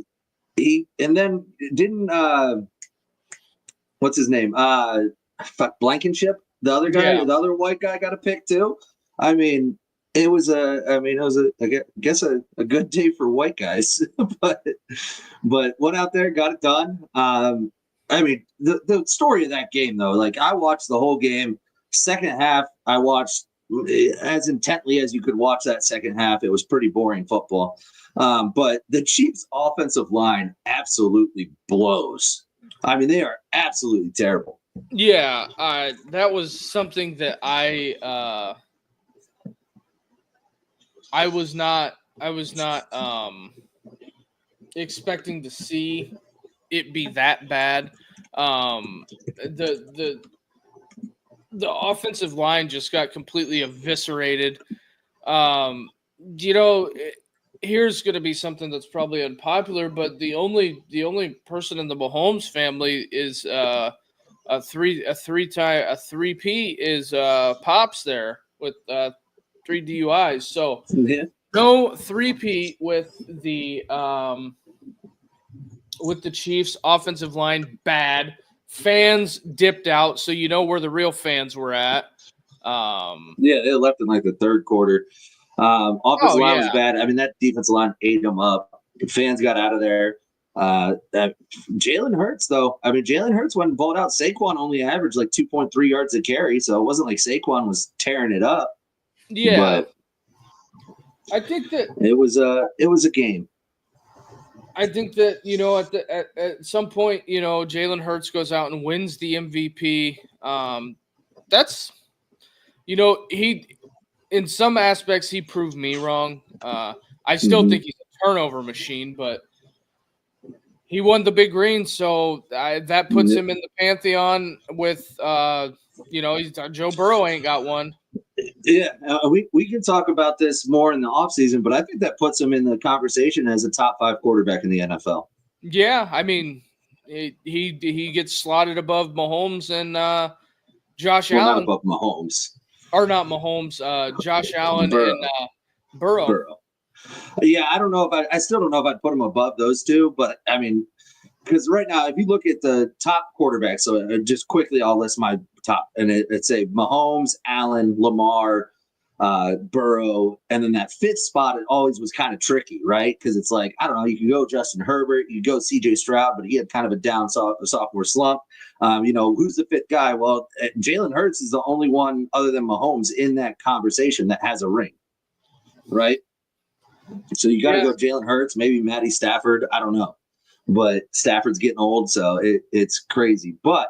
then didn't what's his name? Blankenship, the other guy, Yeah. the other white guy got a pick too. I mean, it was a good day for white guys, but went out there, got it done. I mean, the story of that game though, like I watched the whole game. Second half, I watched as intently as you could watch that second half. It was pretty boring football. But the Chiefs' offensive line absolutely blows. I mean, they are absolutely terrible. Yeah, that was something that I was not expecting to see it be that bad. The offensive line just got completely eviscerated. Here's going to be something that's probably unpopular, but the only person in the Mahomes family is a three-P is Pops there with 3 DUIs. So Yeah. no 3P with the Chiefs offensive line bad. Fans dipped out, so you know where the real fans were at. Yeah, they left in like the third quarter. Offensive line was bad. I mean, that defensive line ate them up. The fans got out of there. That Jalen Hurts, though. I mean, Jalen Hurts went and balled out. Saquon only averaged like 2.3 yards a carry, so it wasn't like Saquon was tearing it up. Yeah, but I think that it was a game. I think that at some point, Jalen Hurts goes out and wins the MVP. That's he in some aspects he proved me wrong. I still think he's a turnover machine, but he won the big green, so that puts him in the pantheon with Joe Burrow ain't got one. Yeah, we can talk about this more in the offseason, but I think that puts him in the conversation as a top 5 quarterback in the NFL. Yeah, I mean, he gets slotted above Mahomes and Josh Allen. Not above Mahomes. Or not Mahomes, Josh Allen and Burrow. Yeah, I still don't know if I'd put him above those two, but I mean, because right now, if you look at the top quarterbacks, so just quickly, I'll list my top, and it'd say Mahomes, Allen, Lamar, Burrow, and then that fifth spot, it always was kind of tricky, right? Because it's like, I don't know, you could go Justin Herbert, you could go CJ Stroud, but he had kind of a down sophomore slump. Who's the fifth guy? Well, Jalen Hurts is the only one other than Mahomes in that conversation that has a ring, right? So you got to go Jalen Hurts, maybe Matty Stafford. I don't know. But Stafford's getting old, so it's crazy. But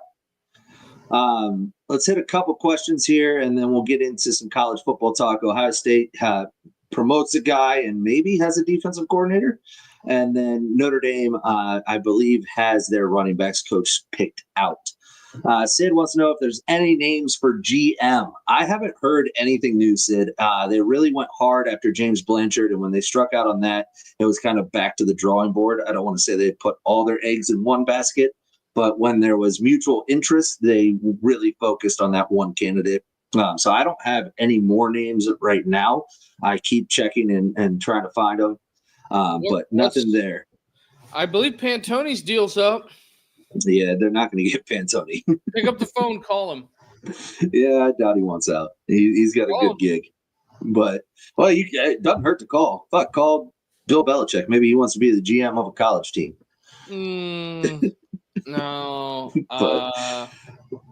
let's hit a couple questions here, and then we'll get into some college football talk. Ohio State promotes a guy and maybe has a defensive coordinator. And then Notre Dame, I believe, has their running backs coach picked out. Sid wants to know if there's any names for GM. I haven't heard anything new, Sid. They really went hard after James Blanchard, and when they struck out on that, it was kind of back to the drawing board. I don't want to say they put all their eggs in one basket, but when there was mutual interest, they really focused on that one candidate. So I don't have any more names right now. I keep checking and trying to find them, but nothing there. I believe Pantoni's deal's up. Yeah, they're not going to get Pantoni. Pick up the phone, call him. Yeah, I doubt he wants out. He's got a good gig. But, it doesn't hurt to call. Call Bill Belichick. Maybe he wants to be the GM of a college team. No.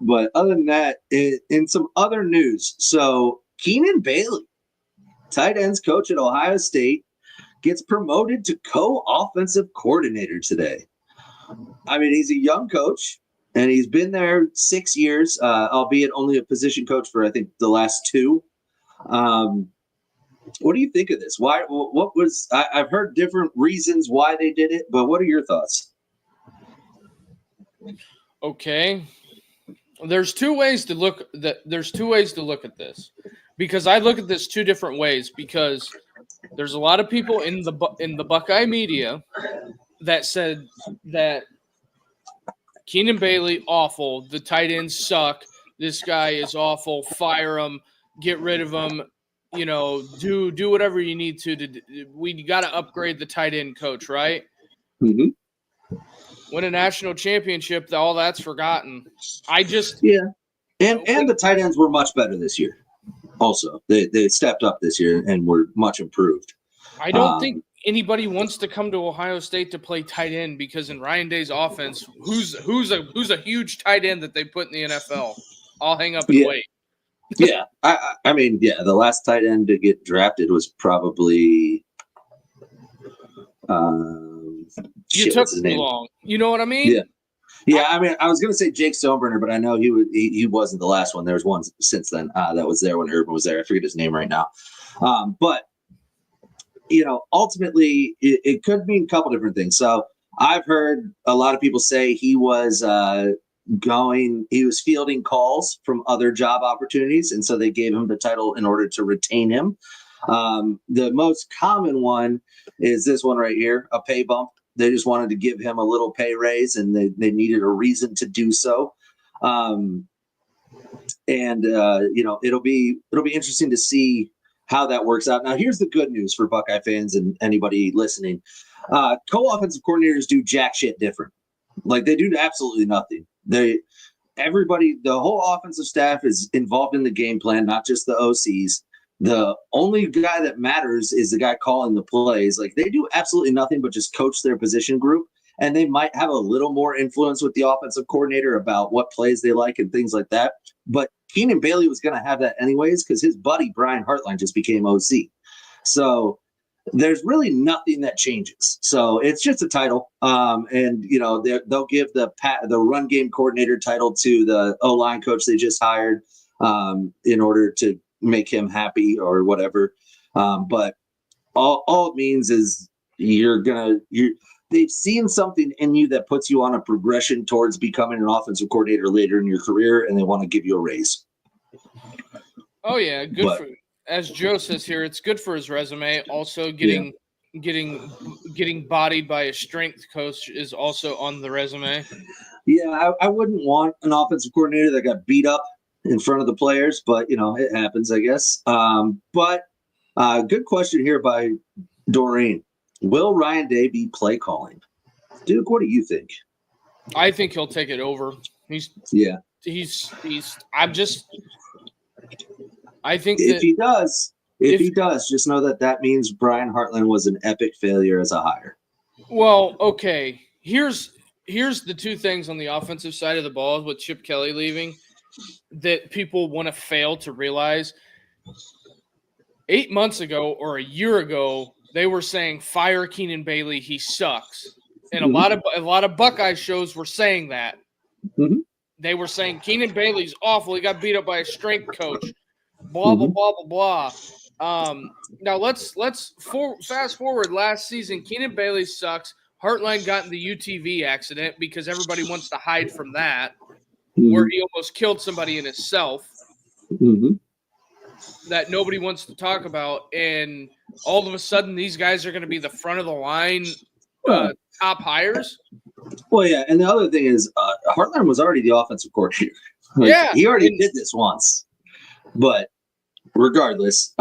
But other than that, in some other news, so Keenan Bailey, tight ends coach at Ohio State, gets promoted to co-offensive coordinator today. I mean, he's a young coach, and he's been there 6 years, albeit only a position coach for, I think, the last 2. What do you think of this? I've heard different reasons why they did it, but what are your thoughts? Okay. There's two ways to look at this, because I look at this 2 different ways, because there's a lot of people in the Buckeye media that said that Keenan Bailey awful, the tight ends suck, this guy is awful, fire him, get rid of him, do whatever you need to we got to upgrade the tight end coach, right? Mm-hmm. Win a national championship, all that's forgotten. And the tight ends were much better this year. Also, they stepped up this year and were much improved. I don't think anybody wants to come to Ohio State to play tight end, because in Ryan Day's offense, who's a huge tight end that they put in the NFL? I'll hang up and wait. Yeah, I mean, the last tight end to get drafted was probably. You took too long. You know what I mean? Yeah. I mean, I was going to say Jake Stoneburner, but I know he wasn't the last one. There was one since then that was there when Urban was there. I forget his name right now. But ultimately, it could mean a couple different things. So I've heard a lot of people say he was fielding calls from other job opportunities, and so they gave him the title in order to retain him. The most common one is this one right here, a pay bump. They just wanted to give him a little pay raise, and they needed a reason to do so. It'll be interesting to see how that works out. Now, here's the good news for Buckeye fans and anybody listening. Co-offensive coordinators do jack shit different. Like, they do absolutely nothing. The whole offensive staff is involved in the game plan, not just the OCs. The only guy that matters is the guy calling the plays. Like, they do absolutely nothing but just coach their position group, and they might have a little more influence with the offensive coordinator about what plays they like and things like that. But Keenan Bailey was going to have that anyways, because his buddy Brian Hartline just became OC. So there's really nothing that changes. So it's just a title. They'll give the run game coordinator title to the O-line coach they just hired in order to make him happy or whatever. But all it means is they've seen something in you that puts you on a progression towards becoming an offensive coordinator later in your career, and they want to give you a raise. Oh yeah, as Joe says here, it's good for his resume. Also, getting bodied by a strength coach is also on the resume. Yeah, I wouldn't want an offensive coordinator that got beat up in front of the players, but it happens, I guess. But good question here by Doreen. Will Ryan Day be play calling? Duke, what do you think? I think he'll take it over. I think if he does, just know that means Brian Hartline was an epic failure as a hire. Well, okay. Here's the 2 things on the offensive side of the ball with Chip Kelly leaving that people want to fail to realize. 8 months ago or a year ago, they were saying fire Keenan Bailey, he sucks, and a lot of Buckeye shows were saying that. Mm-hmm. They were saying Keenan Bailey's awful. He got beat up by a strength coach. Blah blah blah blah blah. Now let's fast forward. Last season, Keenan Bailey sucks. Hartline got in the UTV accident because everybody wants to hide from that, where he almost killed somebody in himself. Mm-hmm. That nobody wants to talk about, and all of a sudden these guys are going to be the front of the line top hires. Well, yeah, and the other thing is Hartline was already the offensive coordinator. He already did this once. But regardless,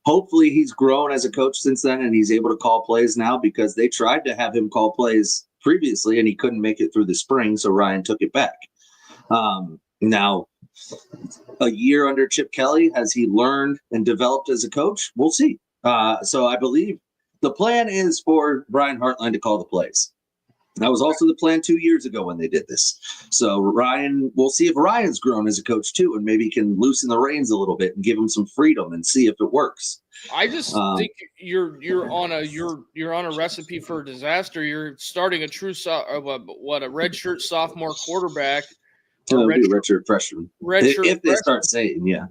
hopefully he's grown as a coach since then, and he's able to call plays now, because they tried to have him call plays previously and he couldn't make it through the spring, so Ryan took it back. Now, a year under Chip Kelly, has he learned and developed as a coach? We'll see. So I believe the plan is for Brian Hartline to call the plays. That was also the plan 2 years ago when they did this. So we'll see if Ryan's grown as a coach too, and maybe can loosen the reins a little bit and give him some freedom and see if it works. I just think you're on a recipe for disaster. You're starting a true a redshirt sophomore quarterback. Redshirt freshman. If they start saying, yeah.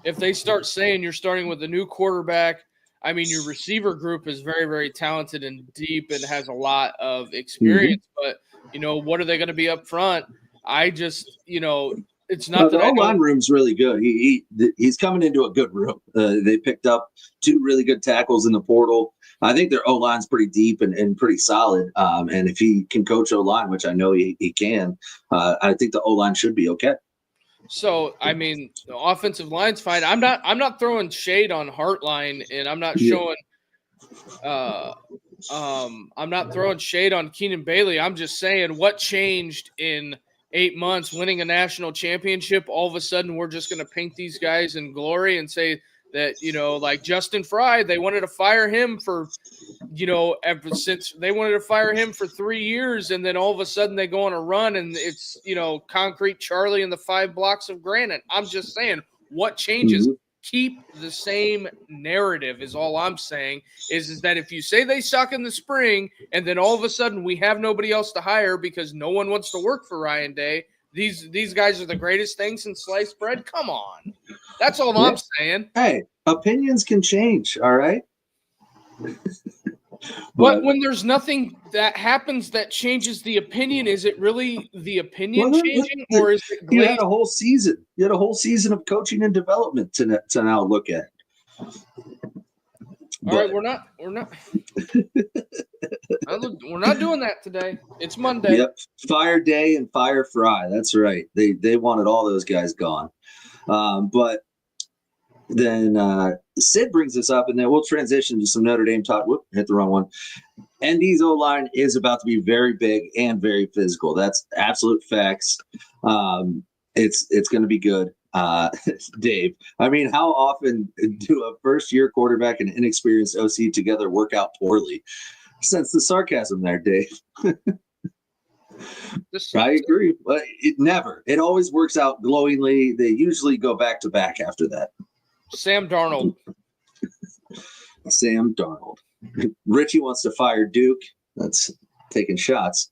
If they start saying you're starting with a new quarterback, I mean, your receiver group is very, very talented and deep and has a lot of experience. But, what are they going to be up front? I just, it's not that the O-line room's really good. He's coming into a good room. They picked up 2 really good tackles in the portal. I think their O-line's pretty deep and pretty solid. And if he can coach O-line, which I know he can, I think the O-line should be okay. So, I mean, the offensive line's fine. I'm not throwing shade on Hartline, and I'm not showing I'm not throwing shade on Keenan Bailey. I'm just saying what changed in 8 months, winning a national championship. All of a sudden, we're just going to paint these guys in glory and say that, like Justin Fry, they wanted to fire him for, ever since they wanted to fire him for 3 years. And then all of a sudden they go on a run and it's, Concrete Charlie and the 5 blocks of granite. I'm just saying what changes. Mm-hmm. Keep the same narrative is all I'm saying is that if you say they suck in the spring and then all of a sudden we have nobody else to hire because no one wants to work for Ryan Day, these guys are the greatest thing since sliced bread. Come on. That's all I'm saying. Hey, opinions can change. All right. But when there's nothing that happens that changes the opinion, is it really the opinion changing, or is it? You had a whole season. You had a whole season of coaching and development to now look at. All right, we're not doing that today. It's Monday. Yep, fire Day and fire Fry. That's right. They wanted all those guys gone, but. Then Sid brings us up, and then we'll transition to some Notre Dame talk. Whoop, hit the wrong one. ND's O-line is about to be very big and very physical. That's absolute facts. It's going to be good. Dave, I mean, how often do a first-year quarterback and inexperienced OC together work out poorly? Sense the sarcasm there, Dave. I agree, but it never. It always works out glowingly. They usually go back-to-back after that. Sam Darnold. Sam Darnold. Richie wants to fire Duke. That's taking shots.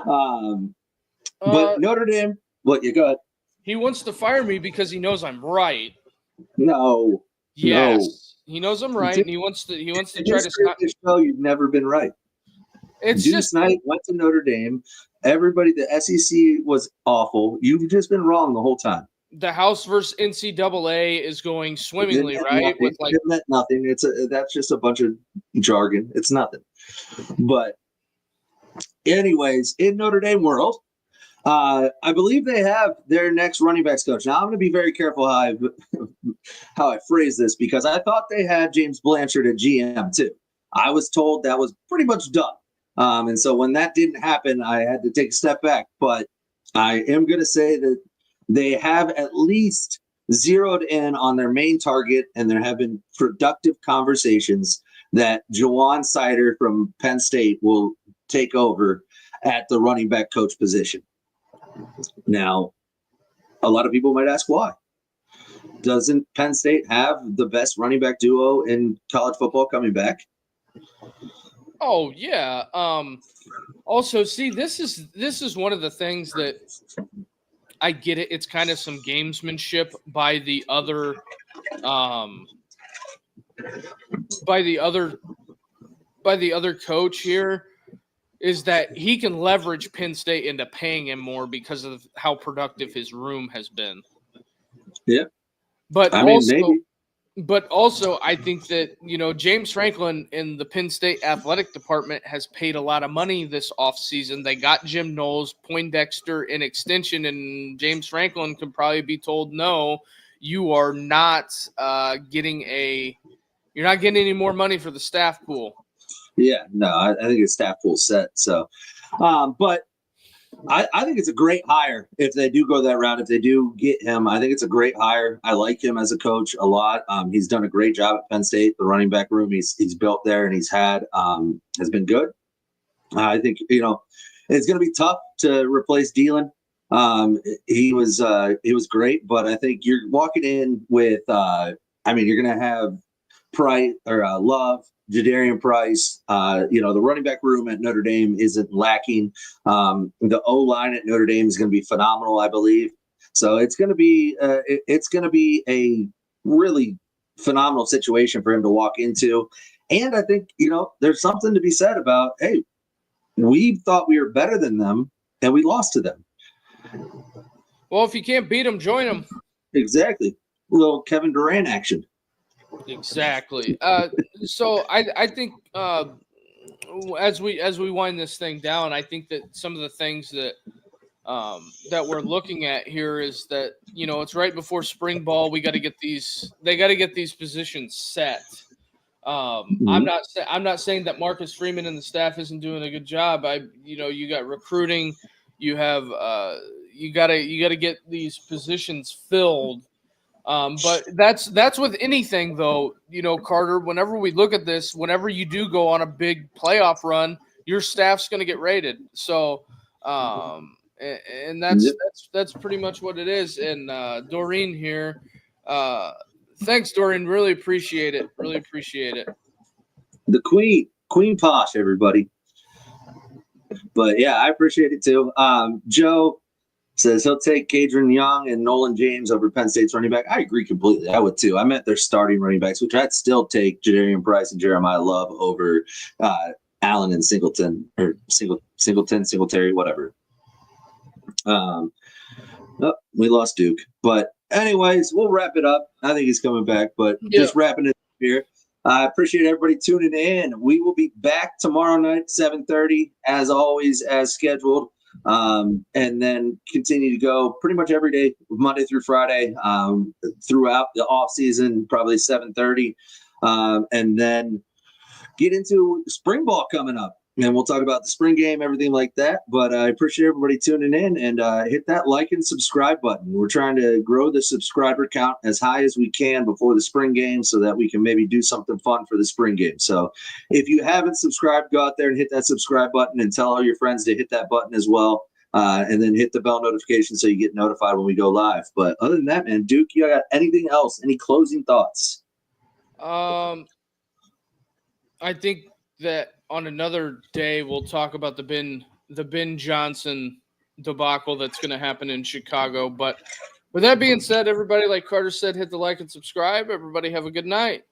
But Notre Dame, what you got? He wants to fire me because he knows I'm right. No. Yes. No. He knows I'm right, and he wants to try to stop. Show you've never been right. It's Deuce Knight went to Notre Dame. Everybody, the SEC was awful. You've just been wrong the whole time. The House versus NCAA is going swimmingly, right? With it meant nothing. That's just a bunch of jargon. It's nothing. But anyways, in Notre Dame world, I believe they have their next running backs coach. Now I'm going to be very careful how I phrase this because I thought they had James Blanchard at GM too. I was told that was pretty much done. And so when that didn't happen, I had to take a step back. But I am going to say that they have at least zeroed in on their main target, and there have been productive conversations that Jawan Sider from Penn State will take over at the running back coach position. Now, a lot of people might ask why. Doesn't Penn State have the best running back duo in college football coming back? Oh, yeah. Also, see, this is one of the things that I get it. It's kind of some gamesmanship by the other coach here, is that he can leverage Penn State into paying him more because of how productive his room has been. Yeah. But maybe. But also, I think that, James Franklin in the Penn State athletic department has paid a lot of money this offseason. They got Jim Knowles, Poindexter in extension, and James Franklin could probably be told, no, you are not getting any more money for the staff pool. Yeah, no, I think his staff pool set. So, but I think it's a great hire if they do go that route. If they do get him, I think it's a great hire. I like him as a coach a lot. He's done a great job at Penn State. The running back room he's built there and he's had has been good. I think it's going to be tough to replace Dylan. He was great, but I think you're walking in with you're going to have Price or Love, Jadarian Price. The running back room at Notre Dame isn't lacking. The O line at Notre Dame is going to be phenomenal, I believe. So it's going to be a really phenomenal situation for him to walk into. And I think there's something to be said about, hey, we thought we were better than them and we lost to them. Well, if you can't beat them, join them. Exactly. A little Kevin Durant action. Exactly. So I think as we wind this thing down, I think that some of the things that we're looking at here is that it's right before spring ball. They got to get these positions set. I'm not saying that Marcus Freeman and the staff isn't doing a good job. You got recruiting, you have you got to get these positions filled. But that's with anything, though, Carter, whenever we look at this, whenever you do go on a big playoff run, your staff's going to get rated. So, and that's pretty much what it is. And Doreen here, thanks, Doreen. Really appreciate it. Really appreciate it. The Queen Posh, everybody. But yeah, I appreciate it too. Joe says he'll take Kadron Young and Nolan James over Penn State's running back. I agree completely. I would too. I meant their starting running backs, which I'd still take Jadarian Price and Jeremiah Love over Allen and Singleton or Singletary, whatever. We lost Duke. But anyways, we'll wrap it up. I think he's coming back, but just wrapping it up here. I appreciate everybody tuning in. We will be back tomorrow night, 7:30, as always, as scheduled. And then continue to go pretty much every day, Monday through Friday, throughout the off season, probably 7:30, and then get into spring ball coming up. And we'll talk about the spring game, everything like that. But I appreciate everybody tuning in and hit that like and subscribe button. We're trying to grow the subscriber count as high as we can before the spring game so that we can maybe do something fun for the spring game. So if you haven't subscribed, go out there and hit that subscribe button and tell all your friends to hit that button as well. And then hit the bell notification so you get notified when we go live. But other than that, man, Duke, you got anything else? Any closing thoughts? I think that on another day we'll talk about the Ben Johnson debacle that's going to happen in Chicago. But with that being said, everybody, like Carter said, hit the like and subscribe. Everybody have a good night.